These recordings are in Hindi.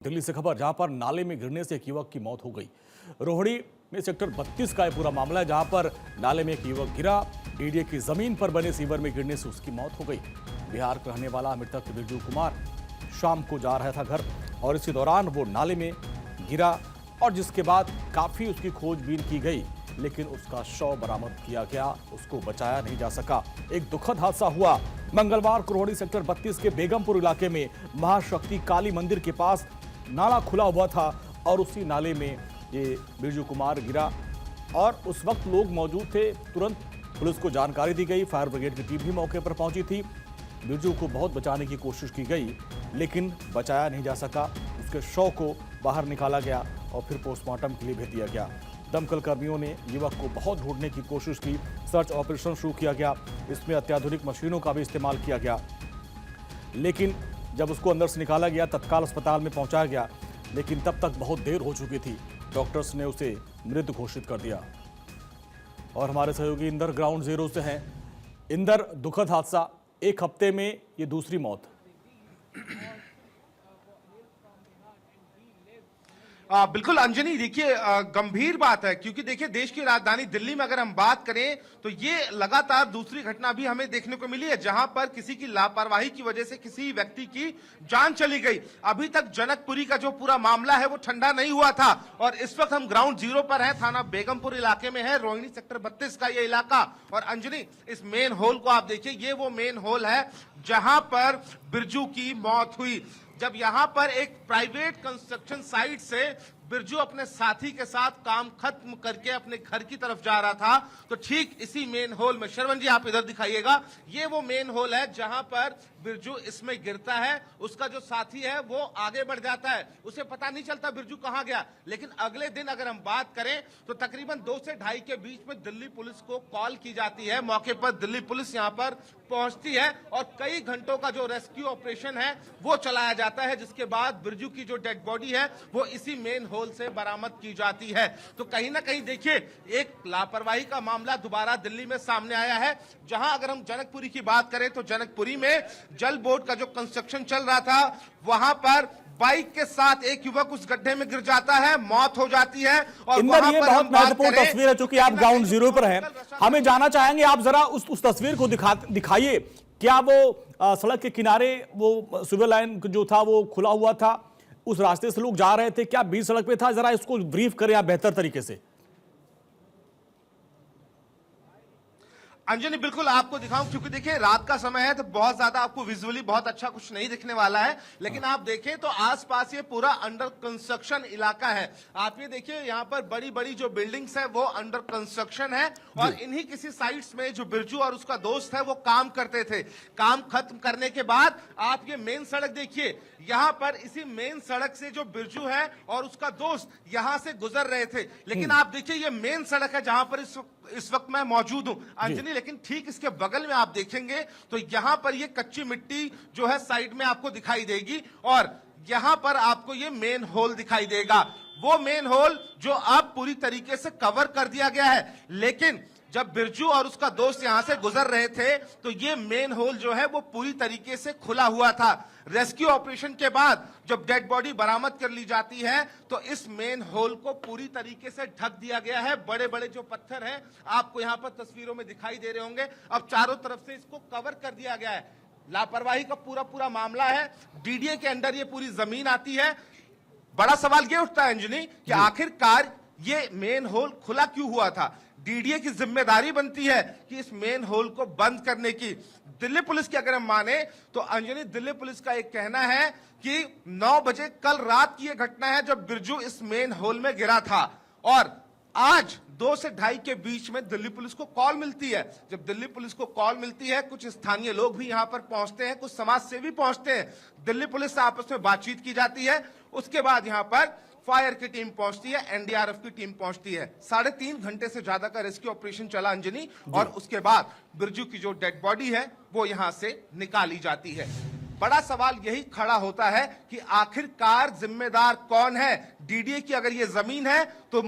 दिल्ली से खबर, जहां पर नाले में गिरने से एक युवक की मौत हो गई। रोहिणी में सेक्टर 32 का यह पूरा मामला है, जहां पर नाले में एक युवक गिरा। डीडीए की जमीन पर बने सीवर में गिरने से उसकी मौत हो गई। बिहार का रहने वाला मृतक बिरजू कुमार शाम को जा रहा था घर और इसी दौरान वो नाले में गिरा और जिसके बाद काफी उसकी खोजबीन की गई, लेकिन उसका शव बरामद किया गया, उसको बचाया नहीं जा सका। एक दुखद हादसा हुआ मंगलवार को रोहिणी सेक्टर 32 के बेगमपुर इलाके में महाशक्ति काली मंदिर के पास नाला खुला हुआ था और उसी नाले में ये बिरजू कुमार गिरा और उस वक्त लोग मौजूद थे। तुरंत पुलिस को जानकारी दी गई, फायर ब्रिगेड की टीम भी मौके पर पहुंची थी। बिरजू को बहुत बचाने की कोशिश की गई, लेकिन बचाया नहीं जा सका। उसके शव को बाहर निकाला गया और फिर पोस्टमार्टम के लिए भेज दिया गया। दमकल कर्मियों ने युवक को बहुत ढूंढने की कोशिश की। सर्च ऑपरेशन शुरू किया गया, इसमें अत्याधुनिक मशीनों का भी इस्तेमाल किया गया, लेकिन जब उसको अंदर से निकाला गया तत्काल अस्पताल में पहुंचाया गया, लेकिन तब तक बहुत देर हो चुकी थी। डॉक्टर्स ने उसे मृत घोषित कर दिया। और हमारे सहयोगी इंदर ग्राउंड जीरो से हैं। इंदर, दुखद हादसा, एक हफ्ते में ये दूसरी मौत। बिल्कुल अंजनी, देखिए गंभीर बात है, क्योंकि देखिए देश की राजधानी दिल्ली में अगर हम बात करें तो ये लगातार दूसरी घटना भी हमें देखने को मिली है, जहां पर किसी की लापरवाही की वजह से किसी व्यक्ति की जान चली गई। अभी तक जनकपुरी का जो पूरा मामला है वो ठंडा नहीं हुआ था और इस वक्त हम ग्राउंड जीरो पर हैं, थाना बेगमपुर इलाके में है, रोहिणी सेक्टर 32 का ये इलाका। और अंजनी, इस मेन होल को आप देखिए, ये वो मेन होल है जहां पर बिरजू की मौत हुई। जब यहां पर एक प्राइवेट कंस्ट्रक्शन साइट से बिरजू अपने साथी के साथ काम खत्म करके अपने घर की तरफ जा रहा था, तो ठीक इसी मेन होल में, श्रवण जी आप इधर दिखाइएगा, ये वो मेन होल है जहां पर बिरजू इसमें गिरता है। उसका जो साथी है वो आगे बढ़ जाता है, उसे पता नहीं चलता बिरजू कहां गया। लेकिन अगले दिन अगर हम बात करें तो तकरीबन 2 से 2:30 के बीच में दिल्ली पुलिस को कॉल की जाती है। मौके पर दिल्ली पुलिस यहां पर पहुंचती है और कई घंटों का जो रेस्क्यू ऑपरेशन है वो चलाया जाता है, जिसके बाद बिरजू की जो डेड बॉडी है वो इसी मेन होल से बरामद की जाती है। तो कहीं ना कहीं देखिए एक लापरवाही का मामला दोबारा दिल्ली में सामने आया है, जहां अगर हम जनकपुरी की बात करें तो जनकपुरी में जल बोर्ड का जो कंस्ट्रक्शन चल रहा था, वहां पर बाइक के साथ एक युवक उस गड्ढे में गिर जाता है, मौत हो जाती है। और वहां पर बहुत महत्वपूर्ण तस्वीर है, चूंकि आप ग्राउंड जीरो पर हैं, हमें जानना चाहेंगे, आप जरा उस तस्वीर को दिखाइए। क्या वो सड़क के किनारे वो सिविल लाइन जो था वो खुला हुआ था, उस रास्ते से लोग जा रहे थे, क्या बीच सड़क पे था? जरा इसको ब्रीफ करें आप बेहतर तरीके से। अंजनी, बिल्कुल आपको दिखाऊं, क्योंकि देखिए रात का समय है तो बहुत ज्यादा आपको विजुअली बहुत अच्छा कुछ नहीं दिखने वाला है, लेकिन आप देखें तो आसपास ये पूरा अंडर कंस्ट्रक्शन इलाका है। आप ये देखिए यहाँ पर बड़ी बड़ी जो बिल्डिंग्स है वो अंडर कंस्ट्रक्शन है और इन्हीं किसी साइट्स में जो बिरजू और उसका दोस्त है वो काम करते थे। काम खत्म करने के बाद आप ये मेन सड़क देखिए, यहाँ पर इसी मेन सड़क से जो बिरजू है और उसका दोस्त यहाँ से गुजर रहे थे। लेकिन आप देखिए ये मेन सड़क है जहां पर इस वक्त मैं मौजूद हूं अंजनी, लेकिन ठीक इसके बगल में आप देखेंगे तो यहां पर ये कच्ची मिट्टी जो है साइड में आपको दिखाई देगी और यहां पर आपको ये मेन होल दिखाई देगा। वो मेन होल जो अब पूरी तरीके से कवर कर दिया गया है, लेकिन जब बिरजू और उसका दोस्त यहां से गुजर रहे थे तो ये मेन होल जो है वो पूरी तरीके से खुला हुआ था। रेस्क्यू ऑपरेशन के बाद जब डेड बॉडी बरामद कर ली जाती है तो इस मेन होल को पूरी तरीके से ढक दिया गया है। बड़े बड़े जो पत्थर हैं आपको यहां पर तस्वीरों में दिखाई दे रहे होंगे, अब चारों तरफ से इसको कवर कर दिया गया है। लापरवाही का पूरा मामला है, डीडीए के अंडर ये पूरी जमीन आती है। बड़ा सवाल ये उठता है अंजनी कि आखिरकार ये मेन होल खुला क्यों हुआ था? डीडीए की जिम्मेदारी बनती है कि इस मेन होल को बंद करने की। दिल्ली पुलिस की अगर हम माने तो अंजनी, दिल्ली पुलिस का एक कहना है कि 9 बजे कल रात की यह घटना है जब बिरजू इस मेन होल में गिरा था और आज 2 से 2:30 के बीच में दिल्ली पुलिस को कॉल मिलती है। जब दिल्ली पुलिस को कॉल मिलती है, कुछ स्थानीय लोग भी यहां पर पहुंचते हैं, कुछ समाज सेवी पहुंचते हैं, दिल्ली पुलिस से आपस में बातचीत की जाती है। उसके बाद यहां पर फायर की टीम पहुंचती है, एनडीआरएफ की टीम पहुंचती है। 3.5 घंटे से ज्यादा का रेस्क्यू ऑपरेशन चला अंजनी और उसके बाद बिरजू की जो डेड बॉडी है वो यहां से निकाली जाती है। बड़ा सवाल यही खड़ा होता है कि आखिरकार जिम्मेदार कौन है? डीडीए की अगर ये जमीन है तो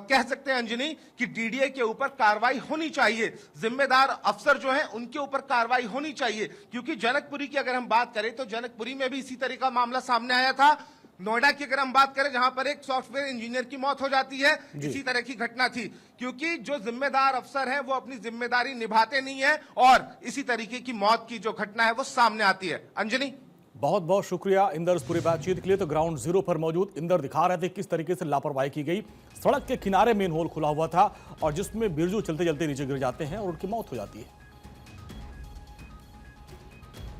कह सकते हैं अंजनी कि डीडीए के ऊपर कार्रवाई होनी चाहिए, जिम्मेदार अफसर जो हैं उनके ऊपर कार्रवाई होनी चाहिए। क्योंकि जनकपुरी की अगर हम बात करें तो जनकपुरी में भी इसी तरह का मामला सामने आया था। नोएडा की अगर हम बात करें, जहां पर एक सॉफ्टवेयर इंजीनियर की मौत हो जाती है, इसी तरह की घटना थी। क्योंकि जो जिम्मेदार अफसर है वो अपनी जिम्मेदारी निभाते नहीं है और इसी तरीके की मौत की जो घटना है वो सामने आती है। अंजनी, बहुत बहुत शुक्रिया इंदर, इस पूरी बातचीत के लिए। तो ग्राउंड जीरो पर मौजूद इंदर दिखा रहे थे किस तरीके से लापरवाही की गई। सड़क के किनारे मेन होल खुला हुआ था और जिसमें बिरजू चलते चलते नीचे गिर जाते हैं और उनकी मौत हो जाती है।